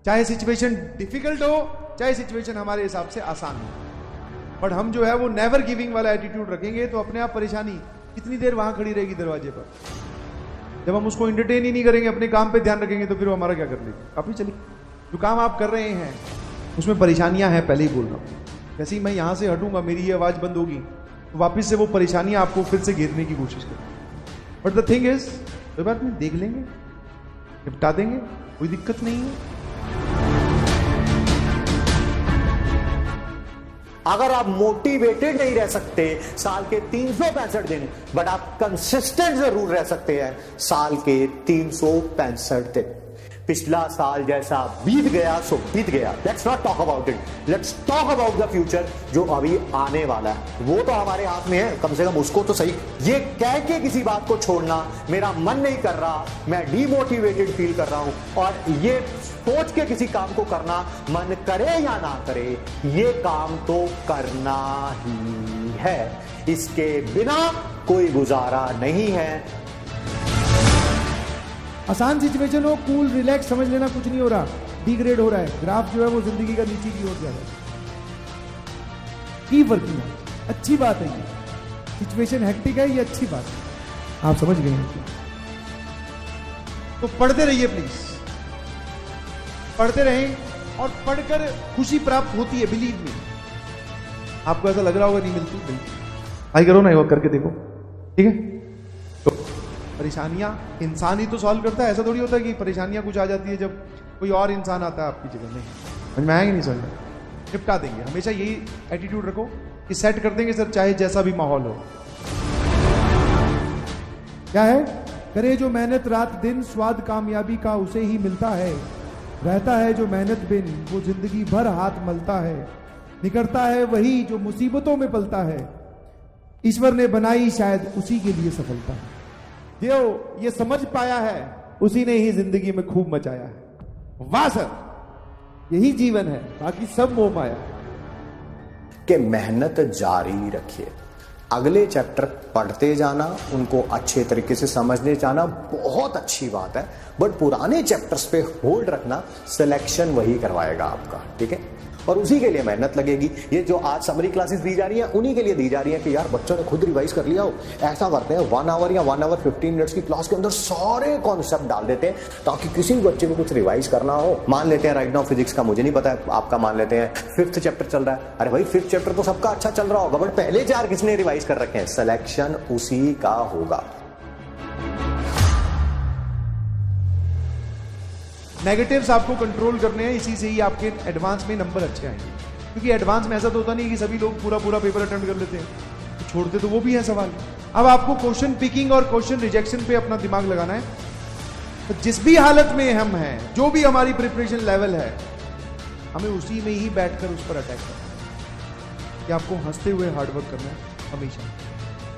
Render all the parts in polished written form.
चाहे situation difficult हो, चाहे सिचुएशन हमारे हिसाब से आसान हो, बट हम जो है वो नेवर गिविंग वाला एटीट्यूड रखेंगे तो अपने आप परेशानी कितनी देर वहां खड़ी रहेगी दरवाजे पर। जब हम उसको एंटरटेन ही नहीं करेंगे, अपने काम पे ध्यान रखेंगे, तो फिर वो हमारा क्या कर लेगी। काफी चलिए, जो काम आप कर रहे हैं उसमें परेशानियां हैं, पहले ही बोल रहा हूं। जैसे ही मैं यहां से हटूंगा, मेरी ये आवाज बंद होगी, तो वापस से वो परेशानियां आपको फिर से घेरने की कोशिश करेंगी। बट द थिंग इज, कोई बात नहीं, देख लेंगे, निपटा देंगे, कोई दिक्कत नहीं है। अगर आप मोटिवेटेड नहीं रह सकते साल के 365 दिन, बट आप कंसिस्टेंट जरूर रह सकते हैं साल के 365 दिन। पिछला साल जैसा बीत गया सो बीत गया, let's not talk about it, let's talk about the future जो अभी आने वाला है। वो तो हमारे हाथ में है, कम से कम उसको तो सही। ये कह के किसी बात को छोड़ना मेरा मन नहीं कर रहा, मैं डीमोटिवेटेड फील कर रहा हूं, और ये सोच के किसी काम को करना, मन करे या ना करे, ये काम तो करना ही है, इसके बिना कोई गुजारा नहीं है। आसान सिचुएशन हो, कूल रिलैक्स समझ लेना, कुछ नहीं हो रहा, डिग्रेड हो रहा है, ग्राफ जो है वो जिंदगी का नीचे की ओर जा रहा है। की वर्किंग है, अच्छी बात है, ये सिचुएशन हेक्टिक है, ये अच्छी बात है, आप समझ गए हैं। तो पढ़ते रहिए प्लीज, पढ़ते रहें, और पढ़कर खुशी प्राप्त होती है, बिलीव मी। आपको ऐसा लग रहा होगा नहीं मिलती, बिल्कुल आई करो ना, वो करके देखो, ठीक है। तो परेशानियां इंसान ही तो सॉल्व करता है, ऐसा थोड़ी होता है कि परेशानियां कुछ आ जाती है जब कोई और इंसान आता है आपकी जगह में। समझ में आएगा नहीं, समझ में निपटा देंगे। हमेशा यही एटीट्यूड रखो कि सेट कर देंगे सर, चाहे जैसा भी माहौल हो। क्या है, करे जो मेहनत रात दिन, स्वाद कामयाबी का उसे ही मिलता है। रहता है जो मेहनत बिन, वो जिंदगी भर हाथ मलता है। निकलता है वही जो मुसीबतों में पलता है। ईश्वर ने बनाई शायद उसी के लिए सफलता। जो ये समझ पाया है, उसी ने ही जिंदगी में खूब मचाया है। वाह सर, यही जीवन है, बाकी सब मोह माया। कि मेहनत जारी रखिए, अगले चैप्टर पढ़ते जाना, उनको अच्छे तरीके से समझने जाना बहुत अच्छी बात है, बट पुराने चैप्टर्स पे होल्ड रखना सिलेक्शन वही करवाएगा आपका, ठीक है। और उसी के लिए मेहनत लगेगी। ये जो आज समरी क्लासेस दी जा रही हैं, उन्हीं के लिए दी जा रही हैं कि यार बच्चों ने खुद रिवाइज कर लिया हो। ऐसा करते हैं 1 आवर या 1 आवर 15 मिनट्स की क्लास के अंदर सारे कॉन्सेप्ट डाल देते हैं, ताकि किसी भी बच्चे को कुछ रिवाइज करना हो। मान लेते हैं राइट नाउ फिजिक्स का मुझे नहीं पता है, आपका मान लेते हैं 5th चैप्टर चल रहा है। अरे भाई 5th चैप्टर तो सबका अच्छा चल रहा होगा, बट पहले 4 किसने रिवाइज कर रखे हैं, सिलेक्शन उसी का होगा। नेगेटिव्स आपको कंट्रोल करने हैं, इसी से ही आपके एडवांस में नंबर अच्छे आएंगे। क्योंकि एडवांस में ऐसा तो होता नहीं कि सभी लोग पूरा पेपर अटेम्प्ट कर लेते हैं, तो छोड़ते तो वो भी है सवाल। अब आपको क्वेश्चन पिकिंग और क्वेश्चन रिजेक्शन पे अपना दिमाग लगाना है। तो जिस भी हालत में हम हैं, जो भी हमारी प्रिपरेशन लेवल है, हमें उसी में ही बैठकर उस पर अटैक करना है। कि आपको हंसते हुए हार्डवर्क करना है हमेशा,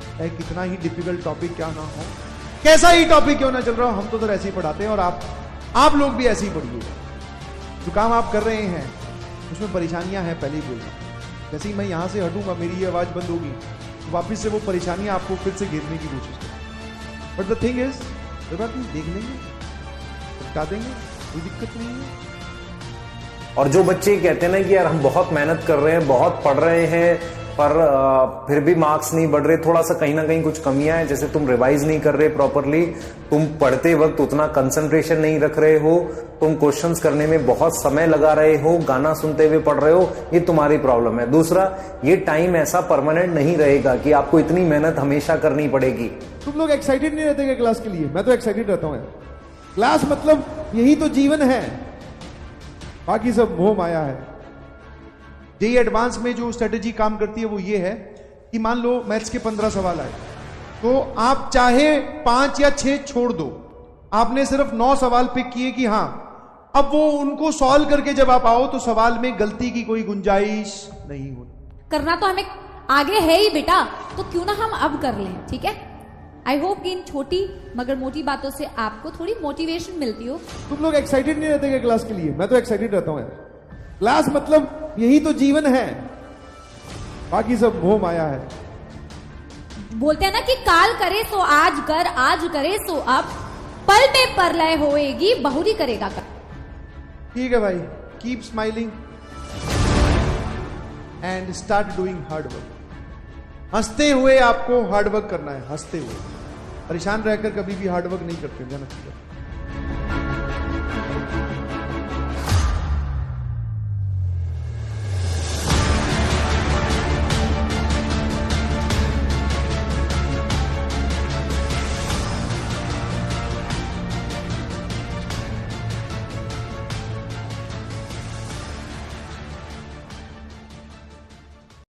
चाहे कितना ही डिफिकल्ट टॉपिक क्या ना हो, कैसा ही टॉपिक क्यों ना चल रहा हो। हम तो ऐसे ही पढ़ाते हैं, और आप लोग भी ऐसे ही पढ़िए। जो काम आप कर रहे हैं उसमें परेशानियां हैं, पहले ही बोल रहा हूं। जैसे ही मैं यहां से हटूंगा, मेरी ये आवाज बंद होगी, तो वापस से वो परेशानियां आपको फिर से घेरने की कोशिश करें। बट द थिंग इज, कोई बात नहीं, देख लेंगे, निपटा देंगे, कोई दिक्कत नहीं है। और जो बच्चे कहते हैं ना कि यार हम बहुत मेहनत कर रहे हैं, बहुत पढ़ रहे हैं, पर फिर भी मार्क्स नहीं बढ़ रहे, थोड़ा सा कहीं ना कहीं कुछ कमियां हैं, जैसे तुम रिवाइज नहीं कर रहे प्रॉपरली, तुम पढ़ते वक्त उतना कंसंट्रेशन नहीं रख रहे हो, तुम क्वेश्चंस करने में बहुत समय लगा रहे हो, गाना सुनते हुए पढ़ रहे हो, ये तुम्हारी प्रॉब्लम है। दूसरा, ये टाइम ऐसा परमानेंट नहीं रहेगा कि आपको इतनी मेहनत हमेशा करनी पड़ेगी। तुम लोग एक्साइटेड नहीं रहते क्लास के लिए? मैं तो एक्साइटेड रहता हूं। क्लास मतलब यही तो जीवन है, बाकी सब मोह माया है। जेईई एडवांस में जो स्ट्रेटेजी काम करती है वो ये है कि मान लो मैथ्स के 15 सवाल आए, तो आप चाहे 5 या 6 छोड़ दो, आपने सिर्फ 9 सवाल पिक किए कि हां, अब वो उनको सॉल्व करके जब आप आओ तो सवाल में गलती की कोई गुंजाइश नहीं होती। करना तो हमें आगे है ही बेटा, तो क्यों ना हम अब कर लें, ठीक है। आई होप कि इन छोटी मगर मोटी बातों से आपको थोड़ी मोटिवेशन मिलती हो। तुम लोग एक्साइटेड नहीं रहते क्लास के लिए? मैं तो एक्साइटेड रहता हूं। क्लास मतलब यही तो जीवन है, बाकी सब मोह माया है। बोलते हैं ना कि काल करे सो आज कर, आज करे सो अब, पल में परलय होएगी, बहुरी करेगा कर। ठीक है भाई, keep smiling and start doing hard work. हंसते हुए आपको हार्ड वर्क करना है, हंसते हुए। परेशान रहकर कभी भी हार्ड वर्क नहीं करते, ध्यान रखिएगा।